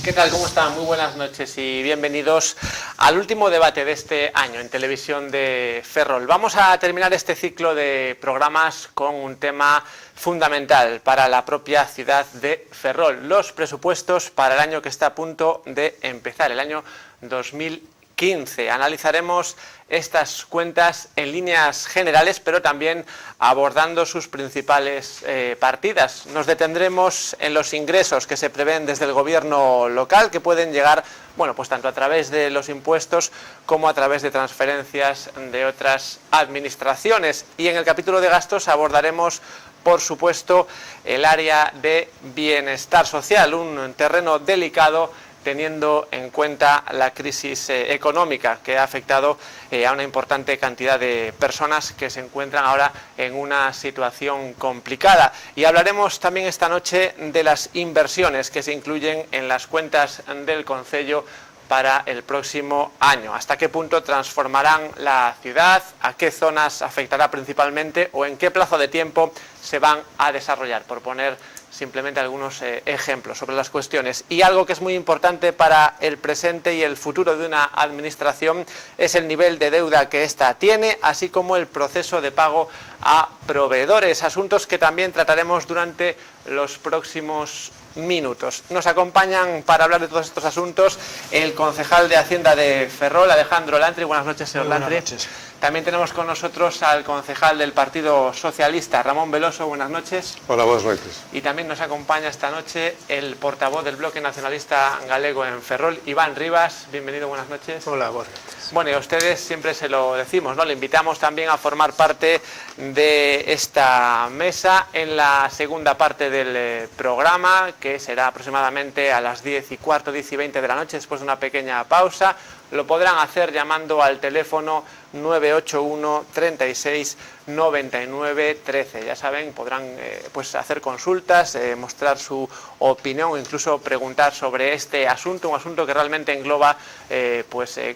¿Qué tal? ¿Cómo están? Muy buenas noches y bienvenidos al último debate de este año en televisión de Ferrol. Vamos a terminar este ciclo de programas con un tema fundamental para la propia ciudad de Ferrol: los presupuestos para el año que está a punto de empezar, el año 2015. Analizaremos estas cuentas en líneas generales, pero también abordando sus principales partidas. Nos detendremos en los ingresos que se prevén desde el gobierno local, que pueden llegar, bueno, pues tanto a través de los impuestos como a través de transferencias de otras administraciones. Y en el capítulo de gastos abordaremos, por supuesto, el área de bienestar social, un terreno delicado teniendo en cuenta la crisis económica que ha afectado a una importante cantidad de personas que se encuentran ahora en una situación complicada. Y hablaremos también esta noche de las inversiones que se incluyen en las cuentas del concello para el próximo año. ¿Hasta qué punto transformarán la ciudad? ¿A qué zonas afectará principalmente? ¿O en qué plazo de tiempo se van a desarrollar? Por poner simplemente algunos ejemplos sobre las cuestiones. Y algo que es muy importante para el presente y el futuro de una administración es el nivel de deuda que ésta tiene, así como el proceso de pago a proveedores, asuntos que también trataremos durante los próximos minutos. Nos acompañan para hablar de todos estos asuntos el concejal de Hacienda de Ferrol, Alejandro Lantri. Buenas noches, señor Lantri. Buenas noches. También tenemos con nosotros al concejal del Partido Socialista, Ramón Veloso. Buenas noches. Hola, buenas noches. Y también nos acompaña esta noche el portavoz del Bloque Nacionalista Galego en Ferrol, Iván Rivas. Bienvenido, buenas noches. Hola, buenas noches. Bueno, y a ustedes siempre se lo decimos, ¿no? Le invitamos también a formar parte de esta mesa en la segunda parte del programa, que será aproximadamente a las 10:15, 10:20 de la noche, después de una pequeña pausa. Lo podrán hacer llamando al teléfono 981 36 99 13. Ya saben, podrán pues hacer consultas, mostrar su opinión o incluso preguntar sobre este asunto, un asunto que realmente engloba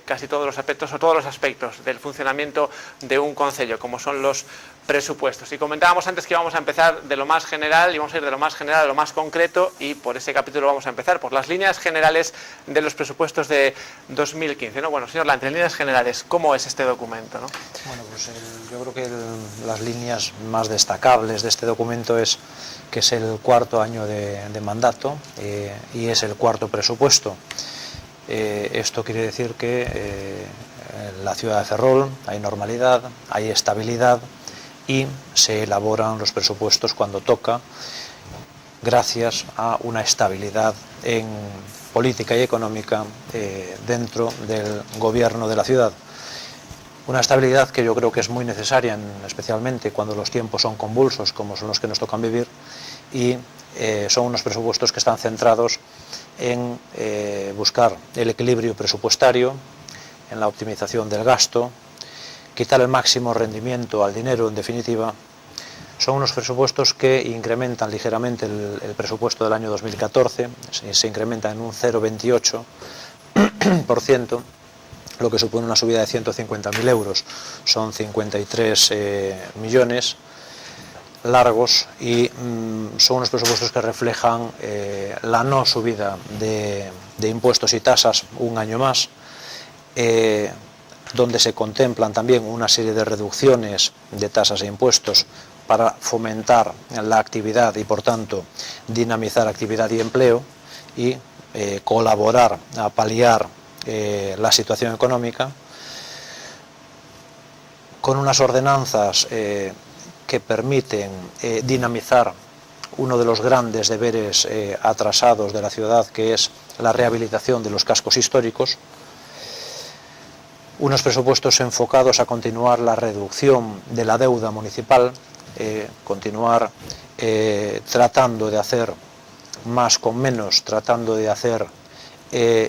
casi todos los aspectos o todos los aspectos del funcionamiento de un concello, como son los presupuestos. Y comentábamos antes que íbamos a empezar de lo más general y vamos a ir de lo más general a lo más concreto, y por ese capítulo vamos a empezar por las líneas generales de los presupuestos de 2015, ¿no? Bueno, señor Lantri, en líneas generales, ¿cómo es este documento, no? Bueno, pues yo creo que las líneas más destacables de este documento es que es el cuarto año de mandato y es el cuarto presupuesto. Esto quiere decir que en la ciudad de Ferrol hay normalidad, hay estabilidad y se elaboran los presupuestos cuando toca, gracias a una estabilidad en política y económica dentro del gobierno de la ciudad. Una estabilidad que yo creo que es muy necesaria, especialmente cuando los tiempos son convulsos, como son los que nos tocan vivir, y son unos presupuestos que están centrados en buscar el equilibrio presupuestario, en la optimización del gasto, quitar el máximo rendimiento al dinero, en definitiva. Son unos presupuestos que incrementan ligeramente el presupuesto del año 2014, se incrementa en un 0,28%, lo que supone una subida de 150.000 euros. Son 53 millones largos y son unos presupuestos que reflejan la no subida de impuestos y tasas un año más, donde se contemplan también una serie de reducciones de tasas e impuestos para fomentar la actividad y, por tanto, dinamizar actividad y empleo y colaborar a paliar la situación económica, con unas ordenanzas que permiten dinamizar uno de los grandes deberes atrasados de la ciudad, que es la rehabilitación de los cascos históricos. Unos presupuestos enfocados a continuar la reducción de la deuda municipal, continuar tratando de hacer más con menos, tratando de hacer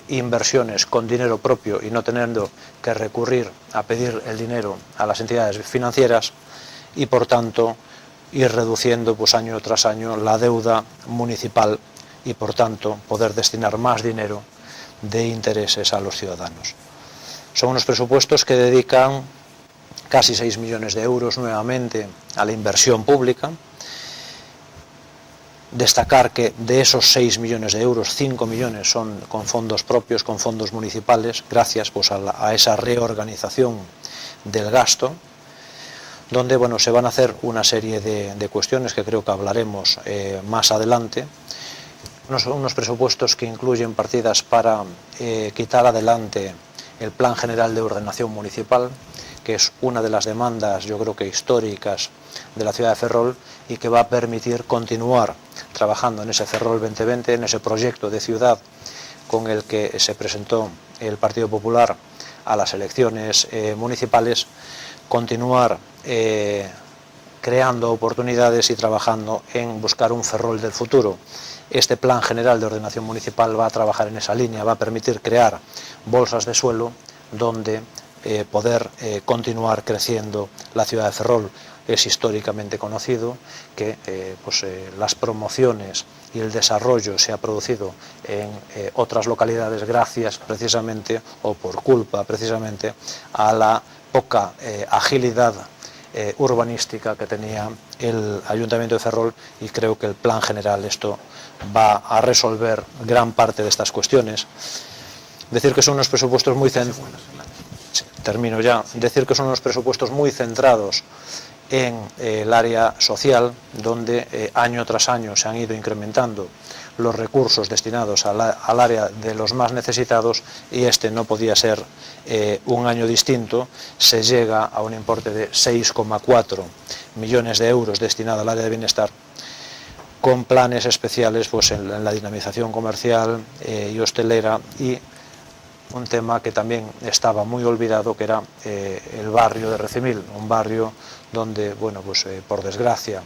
inversiones con dinero propio y no teniendo que recurrir a pedir el dinero a las entidades financieras, y por tanto ir reduciendo pues año tras año la deuda municipal y por tanto poder destinar más dinero de intereses a los ciudadanos. Son unos presupuestos que dedican casi 6 millones de euros nuevamente a la inversión pública, Destacar que de esos 6 millones de euros, 5 millones son con fondos propios, con fondos municipales, gracias pues, a esa reorganización del gasto, donde bueno, se van a hacer una serie de cuestiones que creo que hablaremos más adelante. Unos presupuestos que incluyen partidas para quitar adelante el Plan General de Ordenación Municipal, que es una de las demandas, yo creo que históricas, de la ciudad de Ferrol y que va a permitir continuar trabajando en ese Ferrol 2020, en ese proyecto de ciudad con el que se presentó el Partido Popular a las elecciones municipales, continuar creando oportunidades y trabajando en buscar un Ferrol del futuro. Este Plan General de Ordenación Municipal va a trabajar en esa línea, va a permitir crear bolsas de suelo donde poder continuar creciendo la ciudad de Ferrol. Es históricamente conocido que las promociones y el desarrollo se ha producido en otras localidades gracias precisamente o por culpa precisamente a la poca agilidad urbanística que tenía el Ayuntamiento de Ferrol, y creo que el Plan General esto va a resolver gran parte de estas cuestiones. Decir que son unos presupuestos muy centrados en el área social, donde año tras año se han ido incrementando los recursos destinados al área de los más necesitados, y este no podía ser un año distinto. Se llega a un importe de 6,4 millones de euros destinado al área de bienestar, con planes especiales pues, en la dinamización comercial y hostelera, y un tema que también estaba muy olvidado, que era el barrio de Recimil, un barrio donde, bueno, pues por desgracia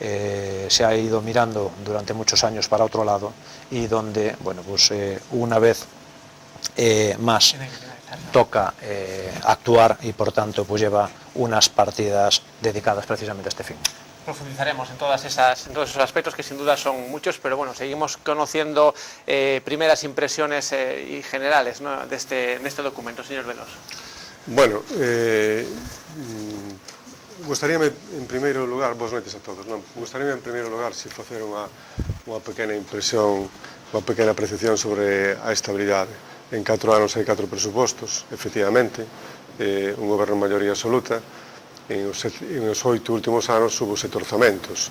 se ha ido mirando durante muchos años para otro lado, y donde, bueno, pues una vez más toca actuar, y por tanto pues lleva unas partidas dedicadas precisamente a este fin. Profundizaremos en todos esos aspectos, que sin duda son muchos, pero bueno, seguimos conociendo primeras impresiones y generales, ¿no?, de este documento, señor Veloso. Bueno, gustaríame en primeiro lugar, boas noites a todos, non? Gustaríame en primeiro lugar se facer unha pequena impresión, unha pequena apreciación sobre a estabilidade. En 4 anos hai 4 presupostos, efectivamente, un goberno en maioría absoluta. En os 8 últimos anos hubo 7 orzamentos.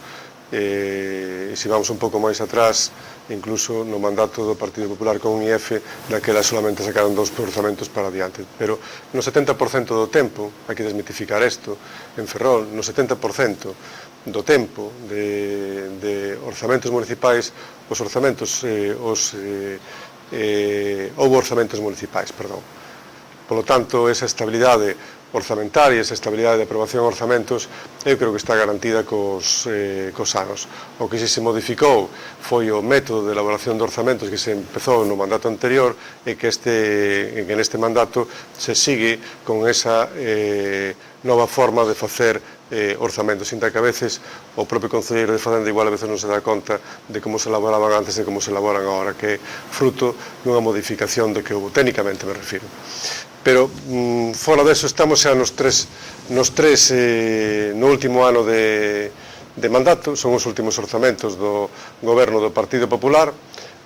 E se vamos un pouco máis atrás, incluso no mandato do Partido Popular con IF, daquela solamente sacaron 2 orzamentos para adiante. Pero no 70% do tempo, hai que desmitificar isto, en Ferrol, no 70% do tempo de orzamentos municipais, houbo orzamentos municipais, perdón. Polo tanto, esa estabilidade orzamentaria, esa estabilidade de aprobación de orzamentos, eu creo que está garantida cos anos. O que se modificou foi o método de elaboración de orzamentos que se empezou no mandato anterior, e que neste mandato se sigue con esa nova forma de facer orzamentos, sinta que a veces o propio Concelleiro de Facenda igual a veces non se dá conta de como se elaboraban antes e como se elaboran agora, que é fruto dunha modificación de que houve, técnicamente me refiro. Pero fora deso, estamos xa no último ano de mandato, son os últimos orzamentos do goberno do Partido Popular.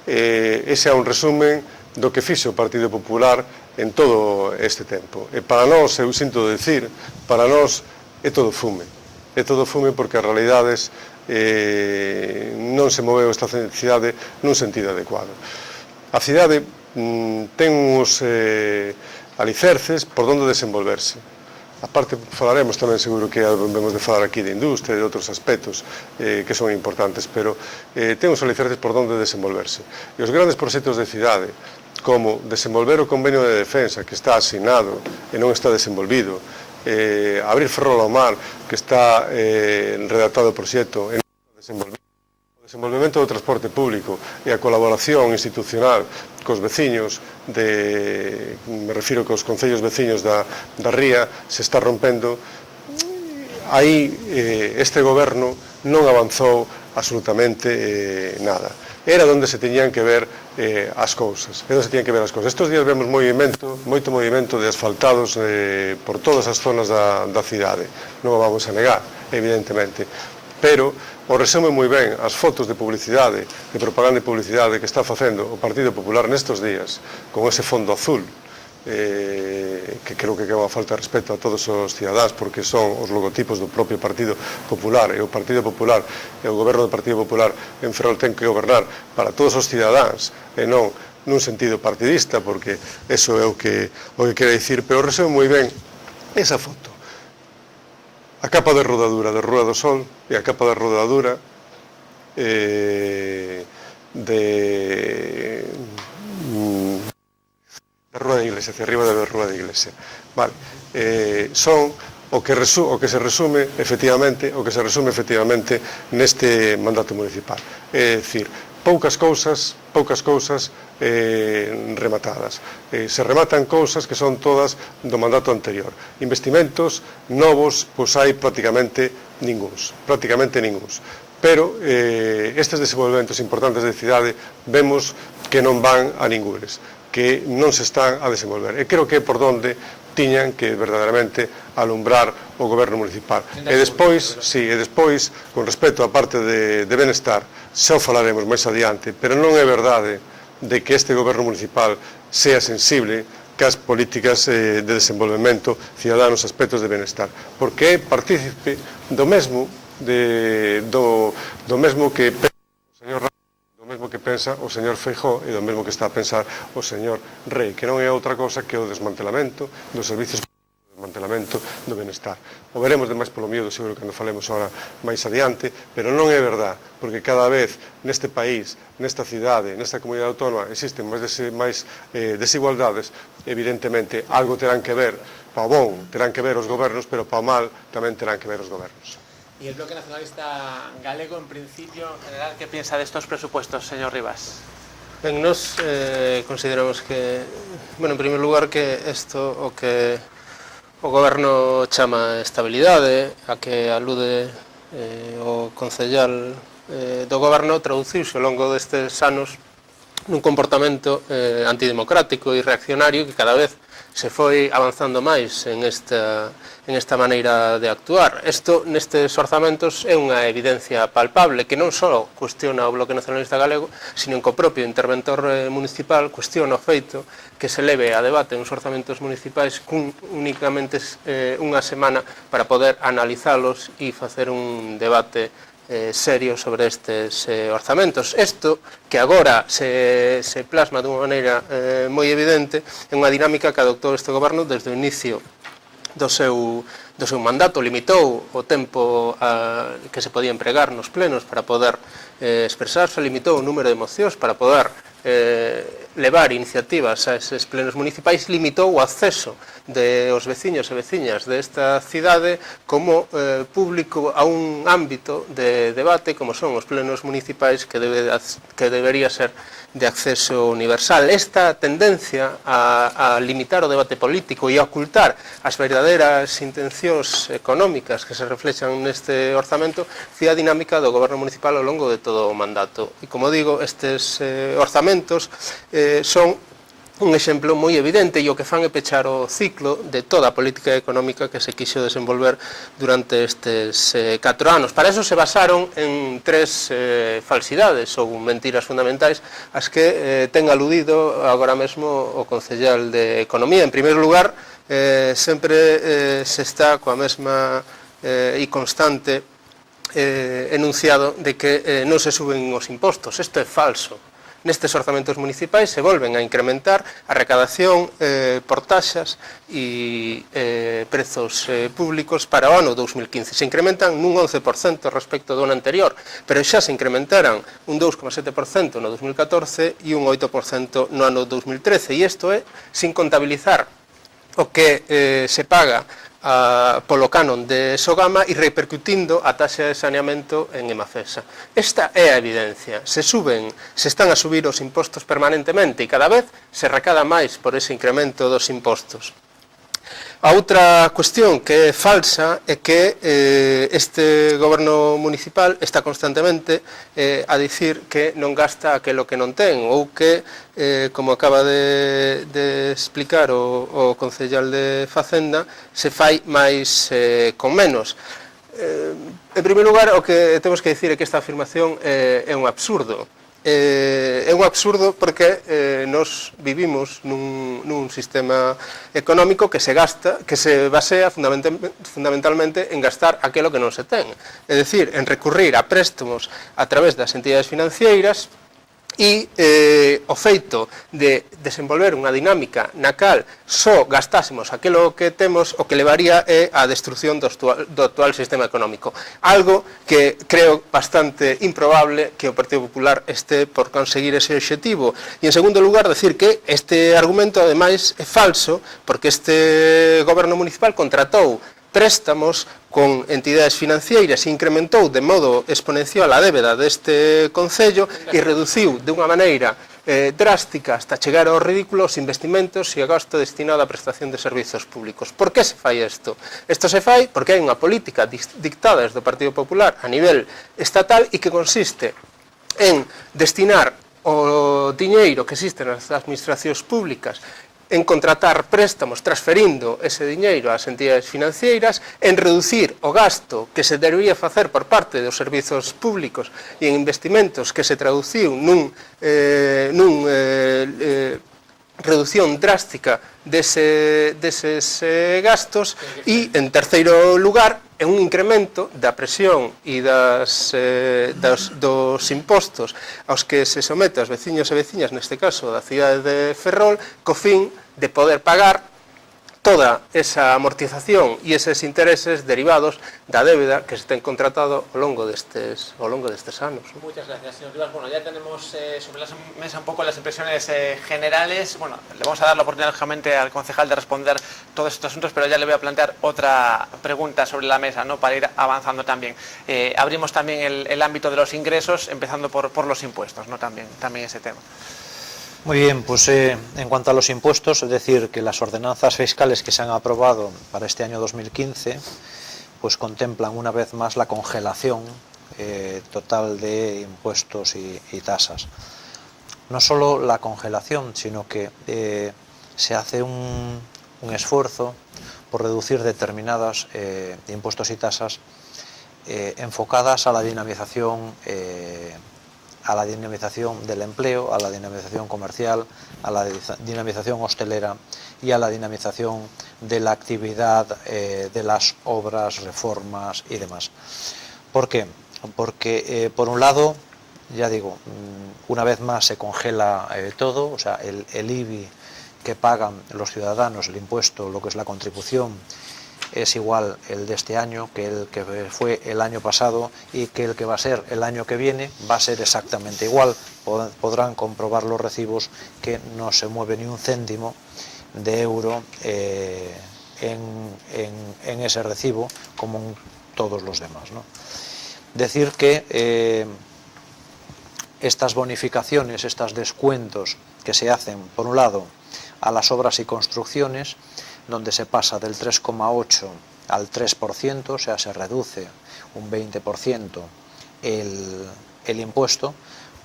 Ese é un resumen do que fixo o Partido Popular en todo este tempo. E para nós, eu sinto dicir, para nós é todo fume. É todo fume porque as realidades non se moveu esta cidade nun sentido adecuado. A cidade ten uns alicerces por onde desenvolverse. A parte, falaremos tamén, seguro que vamos de falar aquí de industria e de outros aspectos que son importantes, pero ten uns alicerces por onde desenvolverse. E os grandes proxectos de cidade, como desenvolver o convenio de defensa que está asignado e non está desenvolvido, abrir Ferrol ao mar, que está redactado o proxecto e non está desenvolvido, o desenvolvemento do transporte público e a colaboración institucional cos veciños, me refiro que os concellos veciños da ría, se está rompendo. Aí este goberno non avanzou absolutamente nada. Era onde se teñían que ver as cousas. Estes días vemos moito movimento de asfaltados por todas as zonas da cidade. Non o vamos a negar, evidentemente. Pero o resume moi ben as fotos de publicidade, de propaganda e publicidade que está facendo o Partido Popular nestes días, con ese fondo azul, que creo que é unha falta de respeto a todos os cidadáns, porque son os logotipos do propio Partido Popular, e o Partido Popular e o goberno do Partido Popular en Ferrol ten que gobernar para todos os cidadáns e non nun sentido partidista, porque eso é o que quere dicir, pero resume moi ben esa foto. A capa de rodadura de Rúa do Sol e a capa de rodadura de Rúa da Iglesia, hacia arriba da Rúa da Iglesia. Vale. Son o que se resume efectivamente neste mandato municipal. É dicir, poucas cousas rematadas. Se rematan cousas que son todas do mandato anterior. Investimentos novos, pois hai prácticamente ningúns. Pero estes desenvolvementos importantes de cidade vemos que non van a ningures, que non se están a desenvolver. E creo que é por donde tiñan que verdadeiramente alumbrar o goberno municipal. E despois, con respecto á parte de benestar, xa o falaremos máis adiante, pero non é verdade de que este goberno municipal sea sensible cas políticas de desenvolvemento cidadano nos aspectos de benestar, porque é partícipe do mesmo que pensa o señor Feijóo e do mesmo que está a pensar o señor Rei, que non é outra cosa que o desmantelamento dos servicios, desmantelamento do benestar. O veremos de máis polo miúdo, seguro, cando falemos ahora máis adiante, pero non é verdad, porque cada vez neste país, nesta cidade, nesta comunidade autónoma, existen máis desigualdades. Evidentemente, algo terán que ver, pa o bon terán que ver os gobernos, pero pa o mal tamén terán que ver os gobernos. ¿Y el Bloque Nacionalista Galego, en principio, en general, qué piensa de estos presupuestos, señor Rivas? Ben, nos consideramos que, bueno, en primer lugar, que isto o que o goberno chama estabilidade, a que alude o concellal do goberno, traduciuse ao longo destes anos nun comportamento antidemocrático e reaccionario que cada vez se foi avanzando máis en esta maneira de actuar. Isto, nestes orzamentos, é unha evidencia palpable que non só cuestiona o Bloque Nacionalista Galego, sino que o propio interventor municipal cuestiona o feito que se leve a debate uns orzamentos municipais cun únicamente unha semana para poder analizalos e facer un debate serio sobre estes orzamentos. Isto, que agora se plasma dunha maneira moi evidente, é unha dinámica que adoptou este goberno desde o inicio do seu mandato. Limitou o tempo que se podía empregar nos plenos para poder expresarse, limitou o número de mocións para poder levar iniciativas a eses plenos municipais, limitou o acceso dos veciños e veciñas desta cidade como público a un ámbito de debate como son os plenos municipais que debería ser de acceso universal. Esta tendencia a limitar o debate político e a ocultar as verdadeiras intencións económicas que se reflexan neste orzamento foi a dinámica do goberno municipal ao longo de todo o mandato. E, como digo, estes orzamentos son un exemplo moi evidente e o que fan é pechar o ciclo de toda a política económica que se quixo desenvolver durante estes 4 anos. Para eso se basaron en 3 falsidades ou mentiras fundamentais as que ten aludido agora mesmo o concellal de Economía. En primeiro lugar, sempre se está coa mesma e constante enunciado de que non se suben os impostos. Isto é falso. Nestes orzamentos municipais se volven a incrementar a recadación por taxas e prezos públicos para o ano 2015. Se incrementan nun 11% respecto do ano anterior, pero xa se incrementaran un 2,7% no 2014 e un 8% no ano 2013. E isto é sin contabilizar o que se paga polo canon de Sogama e repercutindo a taxa de saneamento en Emafesa. Esta é a evidencia. Se están a subir os impostos permanentemente e cada vez se recada máis por ese incremento dos impostos. A outra cuestión que é falsa é que este goberno municipal está constantemente a dicir que non gasta aquilo que non ten ou que, como acaba de explicar o concellal de Facenda, se fai máis con menos. En primeiro lugar, o que temos que dicir é que esta afirmación é un absurdo. É un absurdo porque nos vivimos nun sistema económico que se basea fundamentalmente en gastar aquilo que non se ten. É dicir, en recurrir a préstamos a través das entidades financeiras e o feito de desenvolver unha dinámica na cal só gastásemos aquilo que temos, o que levaría é a destrucción do actual sistema económico. Algo que creo bastante improbable que o Partido Popular este por conseguir ese obxectivo. E en segundo lugar, decir que este argumento ademais é falso, porque este goberno municipal contratou préstamos con entidades financeiras e incrementou de modo exponencial a débeda deste Concello e reduciu de unha maneira drástica hasta chegar ao ridículo os investimentos e o gasto destinado á prestación de servizos públicos. Por que se fai isto? Isto se fai porque hai unha política dictada desde o Partido Popular a nivel estatal e que consiste en destinar o diñeiro que existe nas administracións públicas en contratar préstamos transferindo ese diñeiro ás entidades financeiras, en reducir o gasto que se debería facer por parte dos servizos públicos e en investimentos que se traduciu nun reducción drástica deses gastos e, en terceiro lugar, é un incremento da presión e dos impostos aos que se somete os veciños e veciñas, neste caso da cidade de Ferrol, co fin de poder pagar toda esa amortización e eses intereses derivados da débeda que se ten contratado ao longo destes anos. Muchas gracias, señor Rivas. Bueno, ya tenemos sobre la mesa un poco las impresiones generales. Bueno, le vamos a dar la oportunidad, lógicamente, al concejal de responder todos estos asuntos, pero ya le voy a plantear otra pregunta sobre la mesa, ¿no?, para ir avanzando también. Abrimos también el ámbito de los ingresos, empezando por los impuestos, ¿no?, también ese tema. Muy bien, pues en cuanto a los impuestos, es decir, que las ordenanzas fiscales que se han aprobado para este año 2015, pues contemplan una vez más la congelación total de impuestos y tasas. No solo la congelación, sino que se hace un esfuerzo por reducir determinados impuestos y tasas enfocadas a la dinamización del empleo, a la dinamización comercial, a la dinamización hostelera y a la dinamización de la actividad de las obras, reformas y demás. ¿Por qué? Porque, por un lado, ya digo, una vez más se congela todo, o sea, el IBI que pagan los ciudadanos, el impuesto, lo que es la contribución, es igual el de este año que el que fue el año pasado, y que el que va a ser el año que viene va a ser exactamente igual. Podrán comprobar los recibos que no se mueve ni un céntimo de euro en ese recibo, como en todos los demás, ¿no? Decir que estas bonificaciones, estos descuentos que se hacen, por un lado, a las obras y construcciones, donde se pasa del 3,8 al 3%, o sea, se reduce un 20% el impuesto,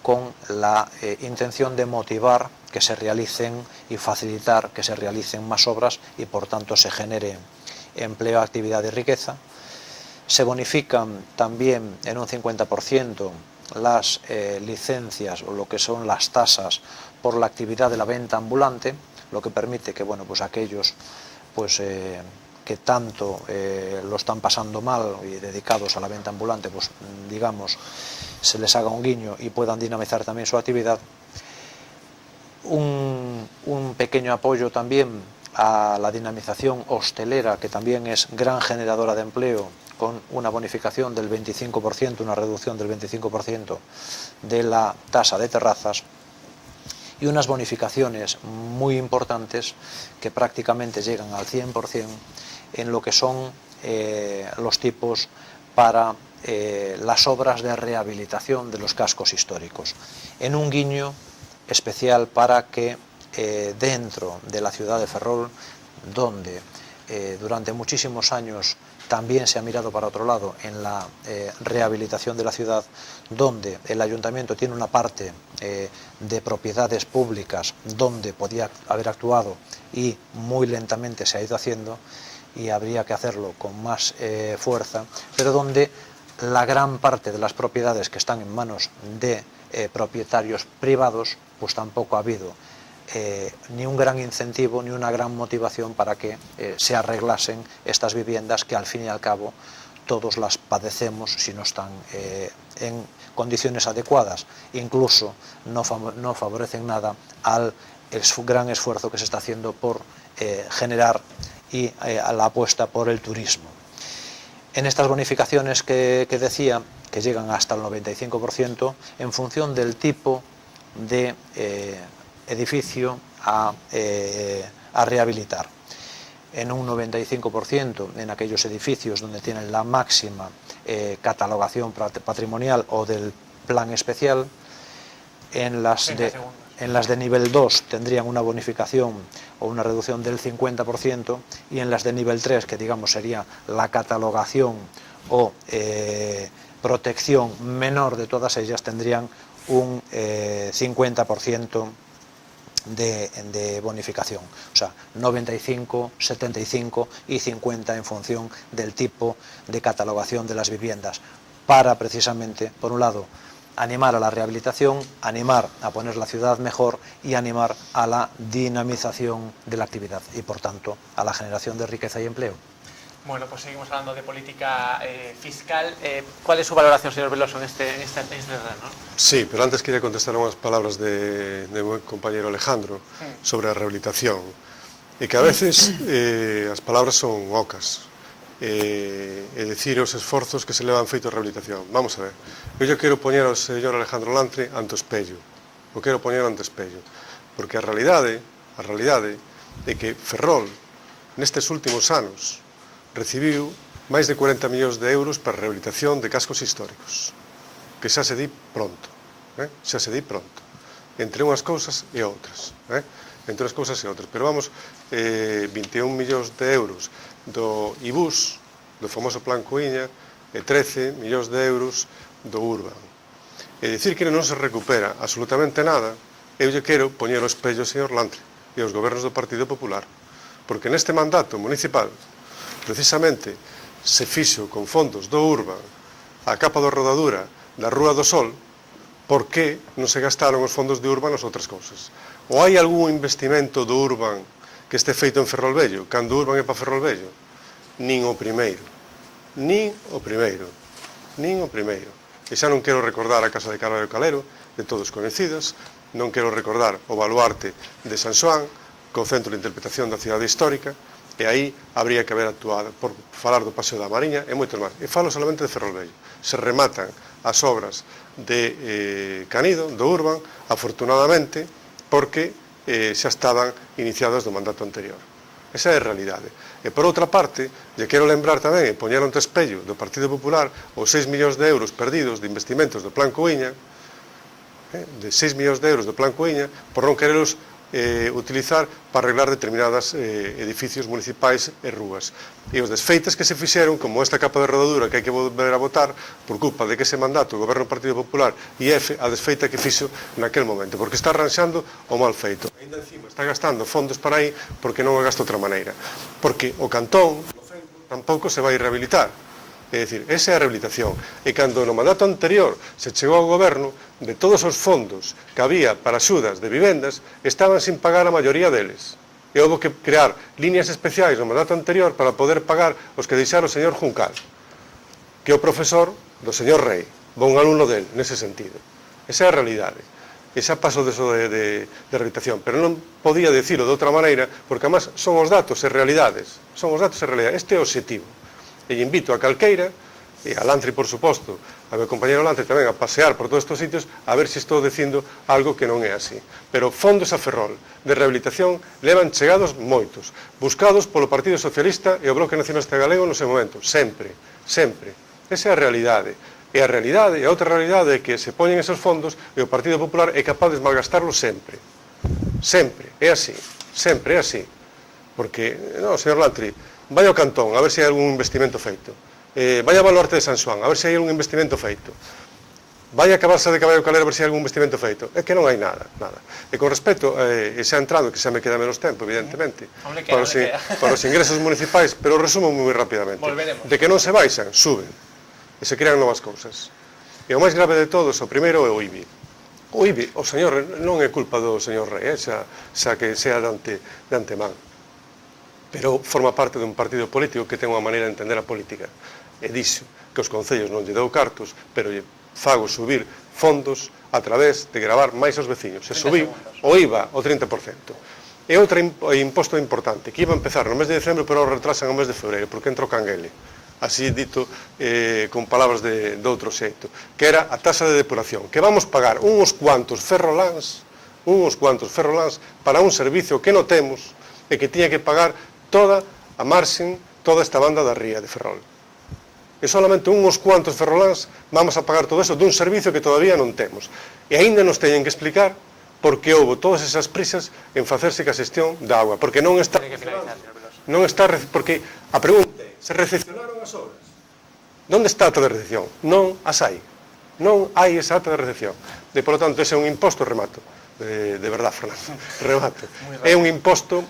con la intención de motivar que se realicen y facilitar que se realicen más obras y, por tanto, se genere empleo, actividad y riqueza. Se bonifican también en un 50% las licencias, o lo que son las tasas por la actividad de la venta ambulante, lo que permite que, bueno, pues aquellos que tanto lo están pasando mal y dedicados a la venta ambulante, pues digamos, se les haga un guiño y puedan dinamizar también su actividad. Un pequeño apoyo también a la dinamización hostelera, que también es gran generadora de empleo, con una bonificación del 25%, una reducción del 25% de la tasa de terrazas, y unas bonificaciones muy importantes que prácticamente llegan al 100% en lo que son los tipos para las obras de rehabilitación de los cascos históricos, en un guiño especial para que dentro de la ciudad de Ferrol, donde durante muchísimos años también se ha mirado para otro lado en la rehabilitación de la ciudad, donde el ayuntamiento tiene una parte de propiedades públicas donde podía haber actuado y muy lentamente se ha ido haciendo, y habría que hacerlo con más fuerza, pero donde la gran parte de las propiedades que están en manos de propietarios privados, pues tampoco ha habido ni un gran incentivo ni una gran motivación para que se arreglasen estas viviendas que al fin y al cabo todos las padecemos si no están en condiciones adecuadas. Incluso no favorecen nada al gran esfuerzo que se está haciendo por generar y a la apuesta por el turismo. En estas bonificaciones que decía, que llegan hasta el 95%, en función del tipo de edificio a rehabilitar. En un 95% en aquellos edificios donde tienen la máxima catalogación patrimonial o del plan especial. En las de nivel 2 tendrían una bonificación o una reducción del 50%, y en las de nivel 3, que digamos sería la catalogación o protección menor de todas ellas, tendrían un 50% de bonificación, o sea, 95, 75 y 50 en función del tipo de catalogación de las viviendas, para precisamente, por un lado, animar a la rehabilitación, animar a poner la ciudad mejor y animar a la dinamización de la actividad y, por tanto, a la generación de riqueza y empleo. Bueno, pues seguimos hablando de política fiscal. ¿Cuál es su valoración, señor Veloso, en este terreno? Sí, pero antes quería contestar a unas palabras de mi compañero Alejandro sobre a rehabilitación. E que a veces as palabras son ocas. E dicir os esforzos que se levan feito a rehabilitación. Vamos a ver. Eu quero poñer ao señor Alejandro Lantre ante o espello. O quero poñer ante o espello. Porque a realidade é que Ferrol, nestes últimos anos, recibiu máis de 40 millóns de euros para a rehabilitación de cascos históricos, que xa se di pronto, xa se di pronto, entre unhas cousas e outras, entre unhas cousas e outras, pero vamos, 21 millóns de euros do IBUS, do famoso Plan Cuíña, e 13 millóns de euros do Urban. E dicir que non se recupera absolutamente nada, eu lle quero poñer o espello ao señor Lantre e aos gobernos do Partido Popular, porque neste mandato municipal precisamente se fixo con fondos do Urban a capa de rodadura da Rúa do Sol. Por que non se gastaron os fondos de Urban nas outras cousas? Ou hai algún investimento do Urban que este feito en Ferrolvello, cando Urban é para Ferrolvello? Nin o primeiro. Nin o primeiro. Nin o primeiro. E xa non quero recordar a Casa de Carvalho Calero, de todos coñecidas, non quero recordar o baluarte de San Xoán, co Centro de Interpretación da Cidade Histórica, e aí habría que haber actuado por falar do Paseo da Mariña e moito máis. E falo solamente de Ferrolvello. Se rematan as obras de Canido, do Urban, afortunadamente, porque xa estaban iniciadas do mandato anterior. Esa é a realidade. E por outra parte, lle quero lembrar tamén, e poñer ante espello do Partido Popular, os 6 millóns de euros perdidos de investimentos do Plan Cuíña, de 6 millóns de euros do Plan Cuíña, por non quereros utilizar para arreglar determinados edificios municipais e rúas. E os desfeites que se fixeron, como esta capa de rodadura que hai que volver a votar por culpa de que ese mandato o Goberno do Partido Popular IF a desfeita que fixo naquel momento, porque está arranxando o mal feito. Ainda encima está gastando fondos para aí porque non o gasta de outra maneira. Porque o cantón tampouco se vai rehabilitar. É dicir, esa é a rehabilitación. E cando no mandato anterior se chegou ao goberno, de todos os fondos que había para axudas de vivendas, estaban sin pagar a maioría deles. E houve que crear líneas especiais no mandato anterior para poder pagar os que deixara o señor Juncal, que é o profesor do señor Rei, bon alumno del, nese sentido. Esa é a realidade. E xa paso deso de rehabilitación, pero non podía dicilo de outra maneira, porque además son os datos e realidades. Son os datos e realidades. Este é o objetivo. E invito a calqueira, e a Lantri, por suposto, a meu compañero Lantri tamén, a pasear por todos estes sitios, a ver se estou dicindo algo que non é así. Pero fondos a Ferrol de rehabilitación levan chegados moitos, buscados polo Partido Socialista e o Bloque Nacionalista Galego no seu momento, sempre, sempre. Esa é a realidade. E a realidade, e a outra realidade é que se poñen esos fondos e o Partido Popular é capaz de malgastarlos sempre. Sempre, é así, sempre é así. Porque, non, señor Lantri, vai ao Cantón, a ver se hai algún investimento feito. Vai a Baluarte de San Xoán, a ver se hai algún investimento feito. Vai a Cabarsa de Caballo Calero, a ver se hai algún investimento feito. É que non hai nada, nada. E con respecto, e xa entrando, que xa me queda menos tempo, evidentemente, para os ingresos municipais, pero resumo moi rapidamente. Volveremos. De que non se baixan, suben. e se crean novas cousas. E o máis grave de todos, o primeiro é o IBI. O IBI, o señor, non é culpa do señor Rei, xa que sea de antemán, pero forma parte dun partido político que ten unha maneira de entender a política, e dixo que os concellos non lle dou cartos, pero lle fago subir fondos a través de gravar máis aos veciños, e subiu o IVA o 30%. E outro imposto importante, que iba a empezar no mes de decembro, pero o retrasan no mes de febreiro, porque entra o canguele, así dito con palabras de outro xeito, que era a taxa de depuración, que vamos pagar uns cuantos ferroláns para un servicio que non temos e que tiña que pagar toda a marxen, toda esta banda da ría de Ferrol. E solamente uns cuantos ferroláns vamos a pagar todo eso dun servicio que todavía non temos. E aínda nos teñen que explicar por que houve todas esas prisas en facerse ca xestión da agua, porque non está... Porque a pregunta é, se recepcionaron as obras? Onde está a ata de recepción? Non as hai. Non hai esa ata de recepción. De, por lo tanto, ese é un imposto, remato. De verdad, Fernando, remato. É un imposto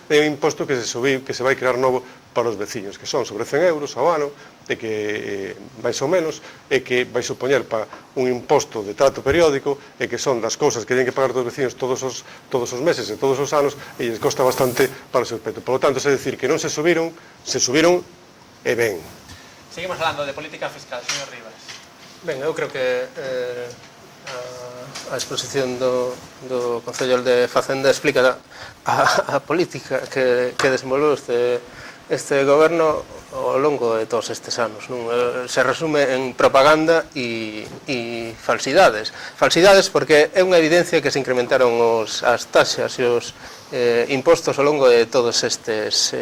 que se subiu, que se vai crear novo para os veciños, que son sobre 100 euros ao ano, e que, máis ou menos, e que vai supoñer para un imposto de trato periódico, e que son das cousas que teñen que pagar os veciños todos os meses e todos os anos, e lles costa bastante para o seu aspecto. Por lo tanto, é dicir que non se subiron e ben. Seguimos hablando de política fiscal, señor Rivas. Ben, eu creo que a exposición do Concello de Facenda explica a política que desenvolveu este goberno ao longo de todos estes anos, non? Se resume en propaganda e falsidades. Falsidades porque é unha evidencia que se incrementaron as taxas e os impostos ao longo de todos estes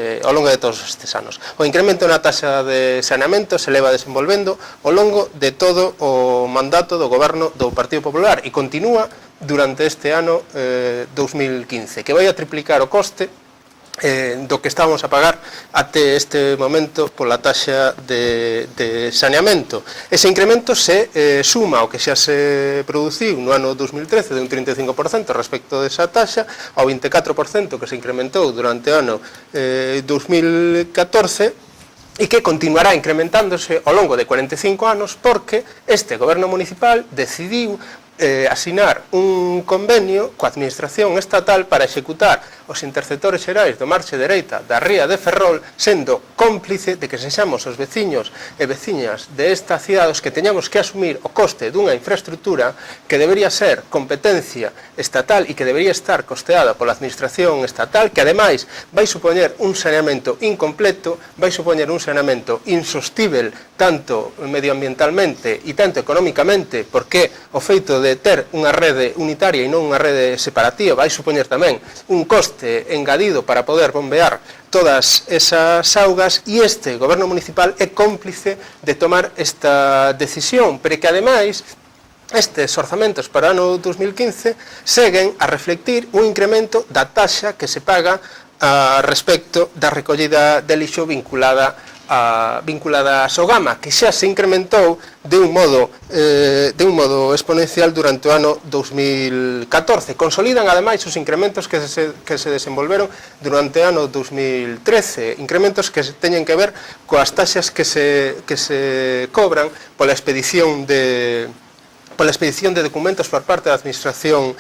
anos. O incremento na taxa de saneamento se leva desenvolvendo ao longo de todo o mandato do goberno do Partido Popular e continúa durante este ano 2015, que vai a triplicar o coste do que estábamos a pagar até este momento pola taxa de saneamento. Ese incremento se suma ao que xa se produciu no ano 2013 de un 35% respecto desa taxa, ao 24% que se incrementou durante o ano 2014 e que continuará incrementándose ao longo de 45 anos porque este goberno municipal decidiu asinar un convenio coa administración estatal para executar os interceptores xerais do marxe dereita da ría de Ferrol, sendo cómplice de que sexamos os veciños e veciñas desta cidade os que teñamos que asumir o coste dunha infraestructura que debería ser competencia estatal e que debería estar costeada pola administración estatal, que ademais vai supoñer un saneamento incompleto, vai supoñer un saneamento insostível tanto medioambientalmente e tanto económicamente, porque o feito de ter unha rede unitaria e non unha rede separativa vai supoñer tamén un coste engadido para poder bombear todas esas augas e este goberno municipal é cómplice de tomar esta decisión, pero que ademais estes orzamentos para o ano 2015 seguen a reflectir un incremento da taxa que se paga respecto da recollida de lixo vinculada a Sogama, que xa se incrementou de un modo exponencial durante o ano 2014. Consolidan, ademais, os incrementos que se desenvolveron durante o ano 2013, incrementos que teñen que ver coas taxas que se cobran pola expedición de documentos por parte da administración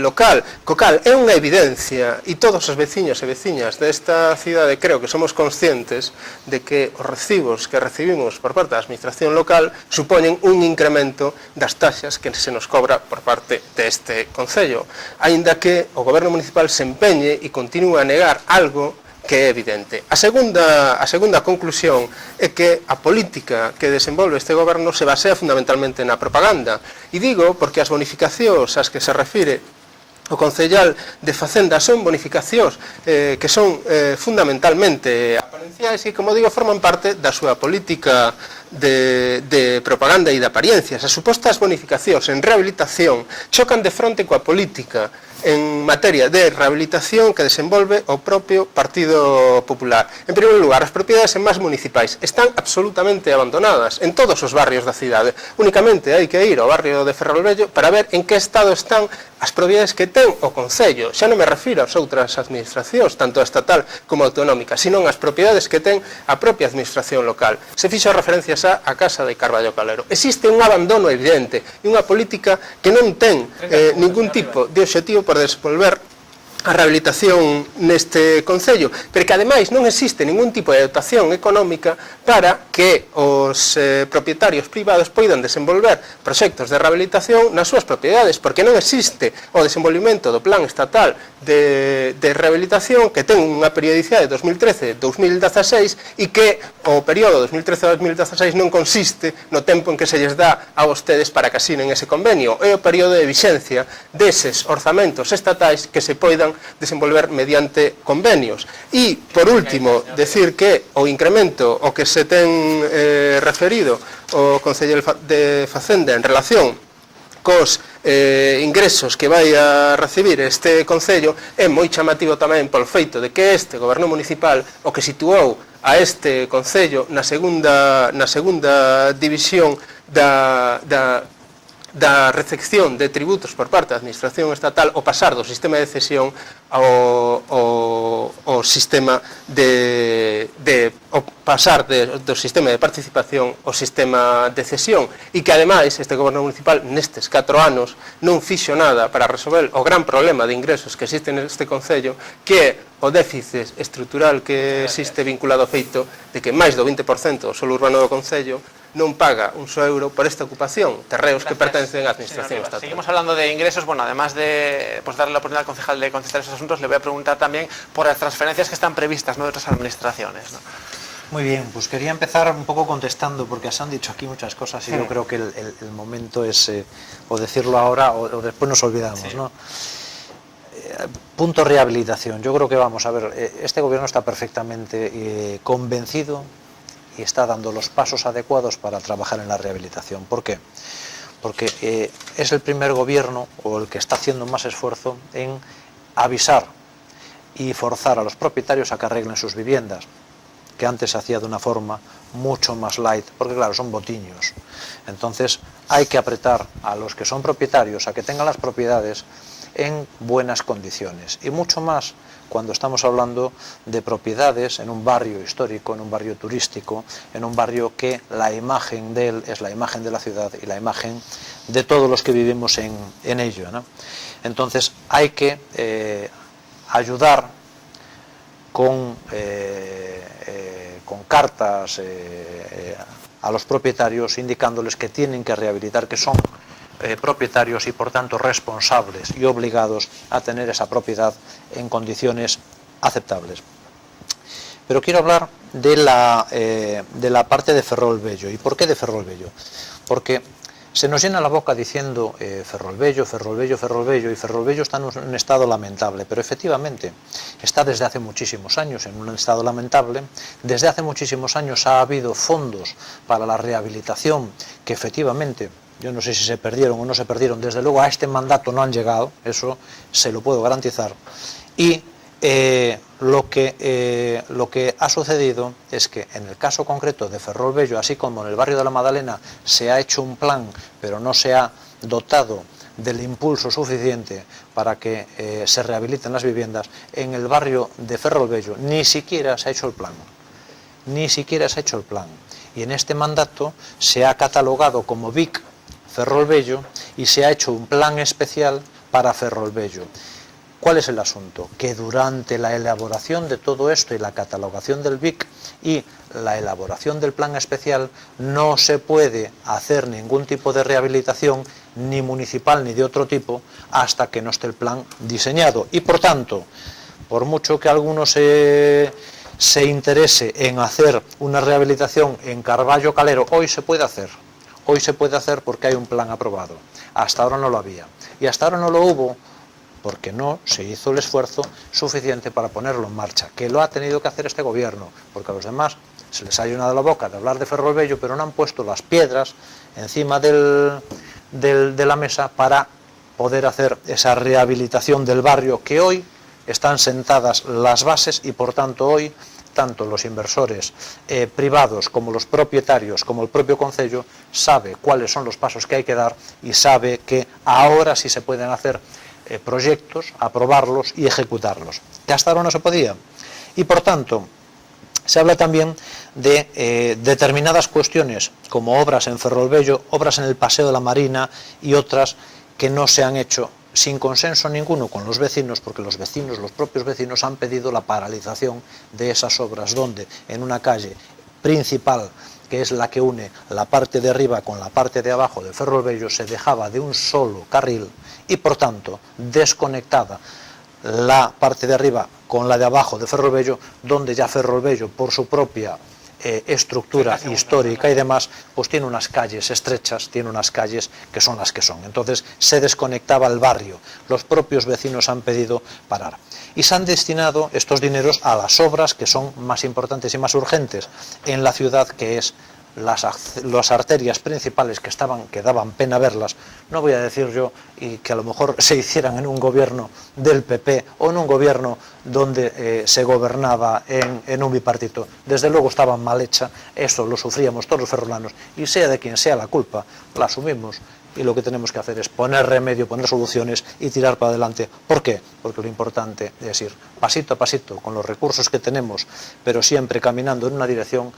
local, co cal é unha evidencia e todos os veciños e veciñas desta cidade creo que somos conscientes de que os recibos que recibimos por parte da administración local supoñen un incremento das taxas que se nos cobra por parte deste concello, aínda que o goberno municipal se empeñe e continúa a negar algo que é evidente. A segunda conclusión é que a política que desenvolve este goberno se basea fundamentalmente na propaganda. E digo porque as bonificacións ás que se refire o concellal de Facenda son bonificacións que son fundamentalmente aparenciais e, como digo, forman parte da súa política de propaganda e de apariencias. As supostas bonificacións en rehabilitación chocan de fronte coa política en materia de rehabilitación que desenvolve o propio Partido Popular. En primeiro lugar, as propiedades en más municipais están absolutamente abandonadas en todos os barrios da cidade. Únicamente hai que ir ao barrio de Ferrolvello para ver en que estado están as propiedades que ten o Concello. Xa non me refiro ás outras administracións, tanto a estatal como a autonómica, senón as propiedades que ten a propia administración local. Se fixo referencias á Casa de Carballo Calero. Existe un abandono evidente e unha política que non ten ningún tipo de obxectivo por desenvolver a rehabilitación neste Concello, pero que ademais non existe ningún tipo de dotación económica para que os propietarios privados poidan desenvolver proxectos de rehabilitación nas súas propiedades, porque non existe o desenvolvimento do Plan Estatal de rehabilitación que ten unha periodicidade de 2013-2016 e que o período 2013-2016 non consiste no tempo en que se lles dá a vostedes para que asinen ese convenio, é o período de vixencia deses orzamentos estatais que se poidan desenvolver mediante convenios. E, por último, decir que o incremento o que se ten referido o Concello de Facenda en relación cos ingresos que vai a recibir este Concello é moi chamativo tamén polo feito de que este Goberno Municipal o que situou a este Concello na segunda división da recepción de tributos por parte da Administración Estatal o pasar do sistema de cesión ao sistema pasar do sistema de participación ao sistema de cesión e que ademais este Goberno Municipal nestes 4 anos non fixo nada para resolver o gran problema de ingresos que existe neste Concello, que é o déficit estrutural que existe vinculado ao feito de que máis do 20% do solo urbano do Concello non paga un só euro por esta ocupación, terreos que pertencen á Administración Estatal. Seguimos hablando de ingresos. Bueno, además de darle la oportunidad al concejal de contestar esos asuntos, le voy a preguntar también por las transferencias que están previstas, ¿no?, de otras administraciones, ¿no? Muy bien, pues quería empezar un poco contestando, porque se han dicho aquí muchas cosas y yo creo que el momento es o decirlo ahora o después nos olvidamos, ¿no? Punto rehabilitación. Yo creo que vamos a ver, este gobierno está perfectamente convencido y está dando los pasos adecuados para trabajar en la rehabilitación. ¿Por qué? Porque es el primer gobierno o el que está haciendo más esfuerzo en avisar y forzar a los propietarios a que arreglen sus viviendas, que antes se hacía de una forma mucho más light, porque claro, son botiños. Entonces hay que apretar a los que son propietarios a que tengan las propiedades en buenas condiciones, y mucho más cuando estamos hablando de propiedades en un barrio histórico, en un barrio turístico, en un barrio que la imagen de él es la imagen de la ciudad y la imagen de todos los que vivimos en ello, ¿no? Entonces hay que ayudar con cartas a los propietarios indicándoles que tienen que rehabilitar, que son propietarios y por tanto responsables y obligados a tener esa propiedad en condiciones aceptables. Pero quiero hablar de la parte de Ferrol-Bello. ¿Y por qué de Ferrol-Bello? Porque se nos llena la boca diciendo Ferrol-Bello, Ferrol-Bello, Ferrol-Bello, y Ferrol-Bello está en un estado lamentable, pero efectivamente está desde hace muchísimos años en un estado lamentable. Desde hace muchísimos años ha habido fondos para la rehabilitación que efectivamente, yo no sé si se perdieron o no se perdieron, desde luego a este mandato no han llegado, eso se lo puedo garantizar. Y lo que ha sucedido es que en el caso concreto de Ferrol-Bello, así como en el barrio de la Madalena, se ha hecho un plan, pero no se ha dotado del impulso suficiente para que se rehabiliten las viviendas. En el barrio de Ferrol-Bello ni siquiera se ha hecho el plan, ni siquiera se ha hecho el plan. Y en este mandato se ha catalogado como BIC Ferrol-Bello y se ha hecho un plan especial para Ferrol-Bello. ¿Cuál es el asunto? Que durante la elaboración de todo esto y la catalogación del BIC y la elaboración del plan especial no se puede hacer ningún tipo de rehabilitación, ni municipal ni de otro tipo, hasta que no esté el plan diseñado. Y por tanto, por mucho que alguno se interese en hacer una rehabilitación en Carballo Calero, hoy se puede hacer. Hoy se puede hacer porque hay un plan aprobado. Hasta ahora no lo había. Y hasta ahora no lo hubo porque no se hizo el esfuerzo suficiente para ponerlo en marcha, que lo ha tenido que hacer este gobierno, porque a los demás se les ha llenado la boca de hablar de Ferrol-Bello, pero no han puesto las piedras encima de la mesa para poder hacer esa rehabilitación del barrio, que hoy están sentadas las bases y por tanto hoy tanto los inversores privados como los propietarios, como el propio concello, sabe cuáles son los pasos que hay que dar y sabe que ahora sí se pueden hacer proyectos, aprobarlos y ejecutarlos. Que hasta ahora no se podía. Y por tanto, se habla también de determinadas cuestiones, como obras en Ferrolvello, obras en el Paseo de la Marina y otras que no se han hecho sin consenso ninguno con los vecinos, porque los propios vecinos han pedido la paralización de esas obras, donde en una calle principal, que es la que une la parte de arriba con la parte de abajo de Ferrolvello, se dejaba de un solo carril y por tanto desconectada la parte de arriba con la de abajo de Ferrolvello, donde ya Ferrolvello, por su propia estructura histórica y demás, pues tiene unas calles estrechas, tiene unas calles que son las que son. Entonces se desconectaba el barrio. Los propios vecinos han pedido parar. Y se han destinado estos dineros a las obras que son más importantes y más urgentes en la ciudad, que es las arterias principales que daban pena verlas. No voy a decir yo y que a lo mejor se hicieran en un gobierno del PP o en un gobierno donde se gobernaba en un bipartito. Desde luego estaban mal hechas, eso lo sufríamos todos los ferrolanos, y sea de quien sea la culpa, la asumimos. Y lo que tenemos que hacer es poner remedio, poner soluciones y tirar para adelante. ¿Por qué? Porque lo importante es ir pasito a pasito con los recursos que tenemos, pero siempre caminando en la dirección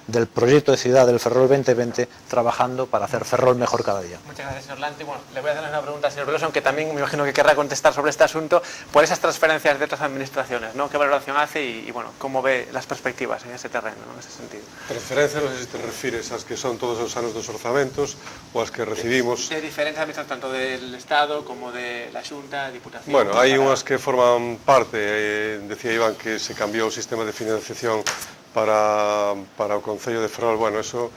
del proyecto de ciudad del Ferrol 2020, trabajando para hacer Ferrol mejor cada día. Muchas gracias, señor Lanti. Bueno, le voy a hacer una pregunta al señor Veloso, aunque también me imagino que querrá contestar sobre este asunto, por esas transferencias de otras administraciones, ¿no? ¿Qué valoración hace y bueno, cómo ve las perspectivas en ese terreno, ¿no? En ese sentido? Transferencias, non sei se te refires ás que son todos os anos dos orzamentos ou as que recibimos. De diferentes administraciones, tanto del Estado como de la Xunta, Diputación. Bueno, hai unhas que forman parte, decía Iván que se cambiou o sistema de financiación para o Concello de Ferrol. Bueno, eso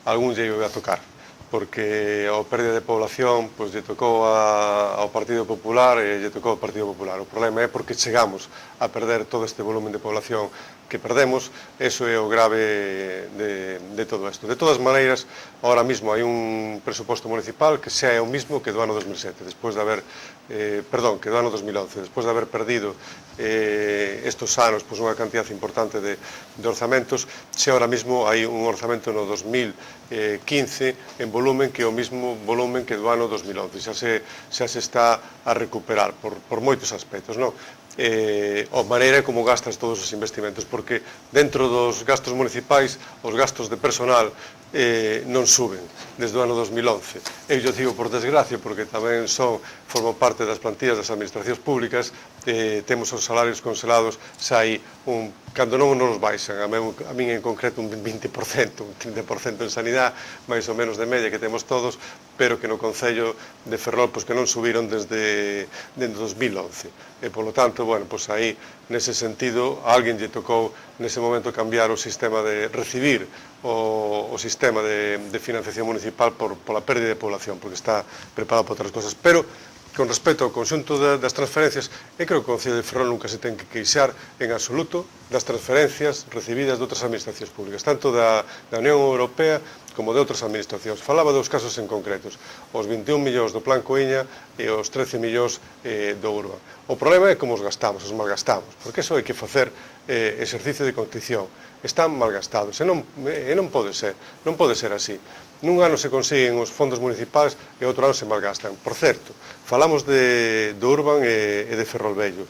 algún lle iba a tocar, porque a pérdida de población pois lle tocou ao Partido Popular e lle tocou ao Partido Popular. O problema é porque chegamos a perder todo este volumen de población que perdemos. Eso é o grave de todo isto. De todas maneiras, ahora mismo hai un presuposto municipal que xa é o mismo que do ano 2007, despois de haber, que do ano 2011, despois de haber perdido estos anos pois unha cantidad importante de orzamentos. Xa ahora mismo hai un orzamento no 2015 en volumen que é o mismo volumen que do ano 2011. Xa se está a recuperar por moitos aspectos, non? A maneira como gastas todos os investimentos, porque dentro dos gastos municipais os gastos de personal non suben desde o ano 2011. Eu digo por desgracia, porque tamén formo parte das plantillas das administracións públicas, temos os salarios congelados, cando non nos baixan, a min en concreto un 20%, un 30% en sanidade, máis ou menos de media que temos todos, pero que no Concello de Ferrol pois que non subiron desde 2011. E, polo tanto, bueno, pois aí, nese sentido, a alguén lle tocou nese momento cambiar o sistema de recibir o sistema de financiación municipal pola pérdida de población, porque está preparado para outras cosas. Pero, con respecto ao conxunto das transferencias, eu creo que o Concello de Ferrol nunca se ten que queixar en absoluto das transferencias recibidas de outras administracións públicas, tanto da Unión Europea como de outras administracións. Falaba dos casos en concretos, os 21 millóns do Plan Coíña e os 13 millóns do Urban. O problema é como os gastamos, os malgastamos, porque iso hai que facer exercicio de contrición. Están malgastados, e non pode ser así. Nun ano se consiguen os fondos municipais e outro ano se malgastan. Por certo, falamos do Urban e de Ferrolvello.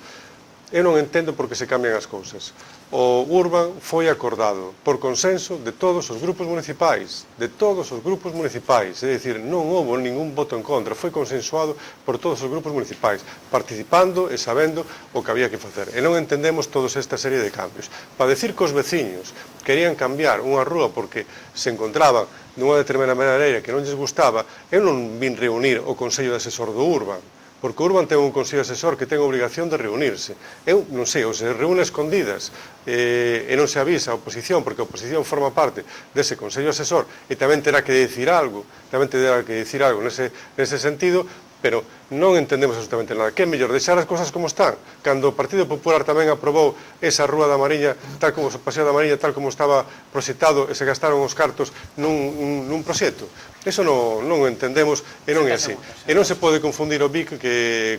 Eu non entendo por que se cambian as cousas. O Urban foi acordado por consenso de todos os grupos municipais, é dicir, non houve ningún voto en contra, foi consensuado por todos os grupos municipais, participando e sabendo o que había que facer. E non entendemos toda esta serie de cambios. Para decir que os veciños querían cambiar unha rúa porque se encontraban dunha determinada maneira que non lles gustaba, eu non vin reunir o Consello de Asesor do Urban, porque o Urban ten un Consello Asesor que ten a obrigación de reunirse. Eu non sei, ou se reúne escondidas e non se avisa a oposición, porque a oposición forma parte dese Consello Asesor e tamén terá que decir algo nese sentido, pero non entendemos absolutamente nada. Que é mellor deixar as cousas como están? Cando o Partido Popular tamén aprobou esa Rúa da Mariña, tal como o Paseo da Mariña, tal como estaba proxectado, e se gastaron os cartos nun proxecto. Eso non entendemos e non é así. E non se pode confundir o BIC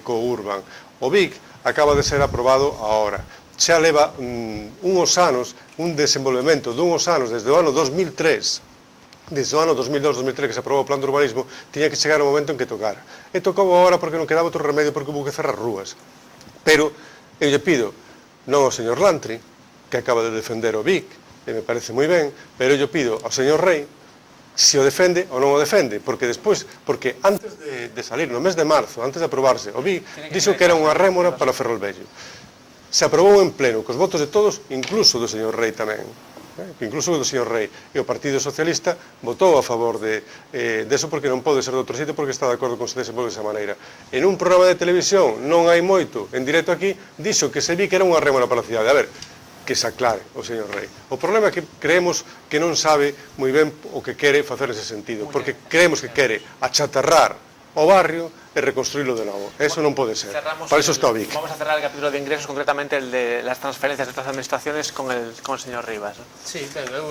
co Urban. O BIC acaba de ser aprobado agora. Xa leva unhos anos, un desenvolvemento dunhos anos, desde o ano 2003, desde o ano 2002-2003 que se aprobou o plan de urbanismo, tiña que chegar o momento en que tocara. E tocou agora porque non quedaba outro remedio, porque hubo que cerrar rúas. Pero eu lle pido, non ao señor Lantri, que acaba de defender o BIC, e me parece moi ben, pero eu lle pido ao señor Rei se o defende ou non o defende, porque despois, porque antes de salir, no mes de marzo, antes de aprobarse, o BIC dixo que era unha rémora para Ferrolvello. Se aprobou en pleno, cos votos de todos, incluso do señor Rei tamén. Incluso do señor Rei, e o Partido Socialista votou a favor de eso porque non pode ser de outro sitio porque está de acordo con se desenvolve desa maneira. En un programa de televisión, non hai moito, en directo aquí, dixo que se vi que era unha rémora para a cidade. A ver, que se aclare o señor Rei. O problema é que creemos que non sabe moi ben o que quere facer nese sentido, porque creemos que quere achatarrar o barrio e reconstruirlo de novo. Eso non pode ser. Para eso está o BIC. Vamos a cerrar el capítulo de ingresos, concretamente el de las transferencias de otras administraciones con el señor Rivas. Sí, ben, eu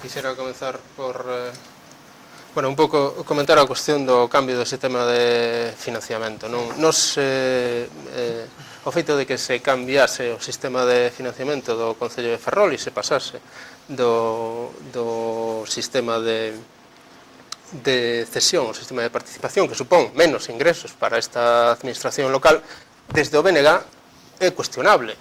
quixera comenzar por un pouco comentar a cuestión do cambio do sistema de financiamento. O feito de que se cambiase o sistema de financiamento do Concello de Ferrol e se pasase do sistema de cesión, o sistema de participación, que supón menos ingresos para esta administración local, desde o BNG é cuestionable.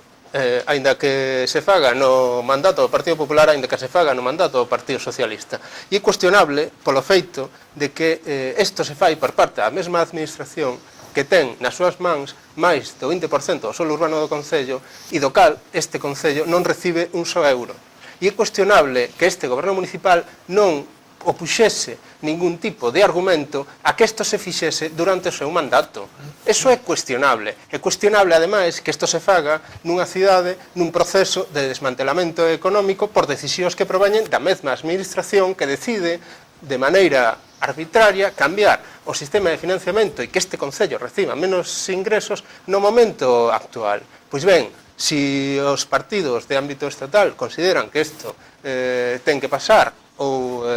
Aínda que se faga no mandato do Partido Popular, aínda que se faga no mandato do Partido Socialista. E é cuestionable polo feito de que isto se fai por parte da mesma administración que ten nas súas mans máis do 20% do solo urbano do Concello e do cal este Concello non recibe un só euro. E é cuestionable que este goberno municipal non opuxese ningún tipo de argumento a que isto se fixese durante o seu mandato. Eso é cuestionable. É cuestionable, ademais, que isto se faga nunha cidade, nun proceso de desmantelamento económico por decisións que proveñen da mesma administración que decide de maneira arbitraria cambiar o sistema de financiamento e que este Concello reciba menos ingresos no momento actual. Pois ben, se os partidos de ámbito estatal consideran que isto ten que pasar ou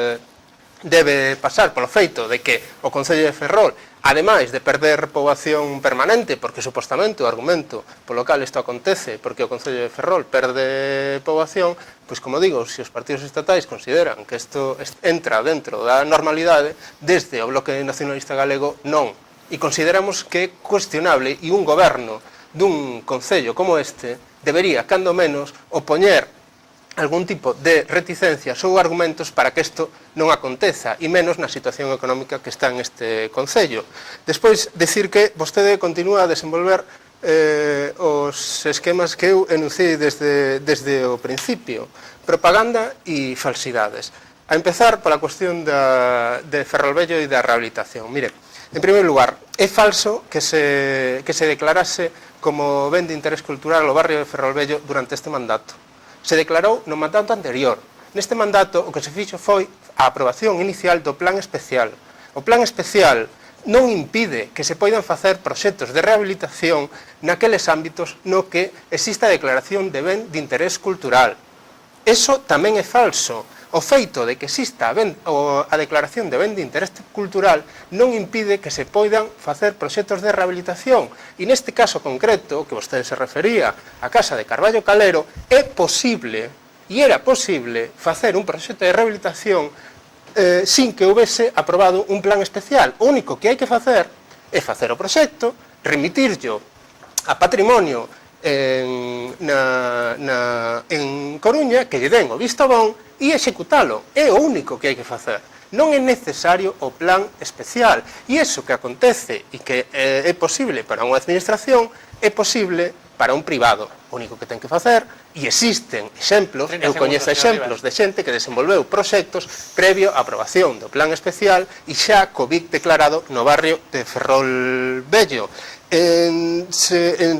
debe pasar polo feito de que o Concello de Ferrol, ademais de perder poboación permanente, porque supostamente o argumento polo cal isto acontece, porque o Concello de Ferrol perde poboación, pois como digo, se os partidos estatais consideran que isto entra dentro da normalidade, desde o Bloque Nacionalista Galego non. E consideramos que é cuestionable e un goberno dun concello como este debería, cando menos, opoñer algún tipo de reticencias ou argumentos para que isto non aconteza, e menos na situación económica que está en este Concello. Despois, decir que vostede continúa a desenvolver os esquemas que eu enunciei desde o principio, propaganda e falsidades. A empezar pola cuestión de Ferrolvello e da rehabilitación. Mire, en primeiro lugar, é falso que se declarase como ben de interés cultural o barrio de Ferrolvello durante este mandato. Se declarou no mandato anterior. Neste mandato o que se fixo foi a aprobación inicial do plan especial. O plan especial non impide que se poidan facer proxectos de rehabilitación naqueles ámbitos no que exista a declaración de ben de interés cultural. Eso tamén é falso. O feito de que exista a declaración de ben de interés cultural non impide que se poidan facer proxectos de rehabilitación. E neste caso concreto, que vostede se refería a Casa de Carballo Calero, é posible, e era posible, facer un proxecto de rehabilitación sin que houvese aprobado un plan especial. O único que hai que facer é facer o proxecto, remitirlo a Patrimonio en Coruña, que lle den o visto bon e executalo. É o único que hai que facer. Non é necesario o plan especial. E iso que acontece e que é posible para unha administración, é posible para un privado. O único que ten que facer, e existen exemplos, eu coñezo exemplos de xente que desenvolveu proxectos previo á aprobación do plan especial e xa co BIC declarado no barrio de Ferrolvello. En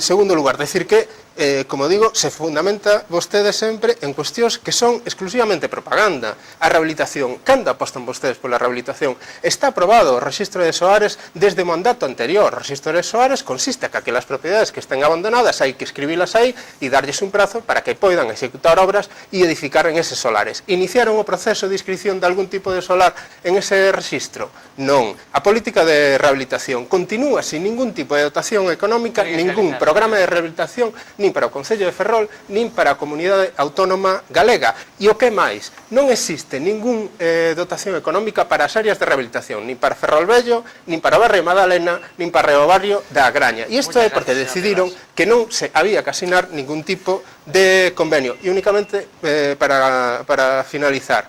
segundo lugar, decir que, como digo, se fundamenta vostede sempre en cuestións que son exclusivamente propaganda. A rehabilitación, cando apostan vostedes pola rehabilitación? Está aprobado o rexistro de soares desde o mandato anterior. O rexistro de soares consiste que aquelas propiedades que estén abandonadas hai que escribilas aí e darlles un prazo para que poidan executar obras e edificar en eses solares. Iniciaron o proceso de inscripción de algún tipo de solar en ese rexistro? Non. A política de rehabilitación continúa sin ningún tipo de dotación económica, ningún programa de rehabilitación, nin para o Concello de Ferrol, nin para a Comunidade Autónoma Galega. E o que máis? Non existe ningún dotación económica para as áreas de rehabilitación, nin para Ferrol Vello, nin para o barrio Madalena, nin para o barrio da Agraña. E isto é porque decidiron que non se había que asinar ningún tipo de convenio. E únicamente para finalizar,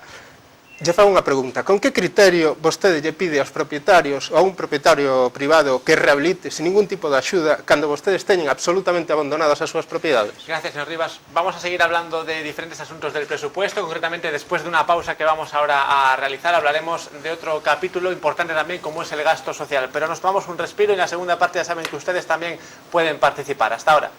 lle fago unha pregunta. Con que criterio vostede lle pide aos propietarios ou a un propietario privado que rehabilite sin ningún tipo de axuda cando vostedes teñen absolutamente abandonadas as súas propiedades? Gracias, señor Rivas. Vamos a seguir hablando de diferentes asuntos del presupuesto. Concretamente, después de una pausa que vamos ahora a realizar, hablaremos de otro capítulo importante también, como es el gasto social. Pero nos tomamos un respiro y en la segunda parte ya saben que ustedes también pueden participar. Hasta ahora.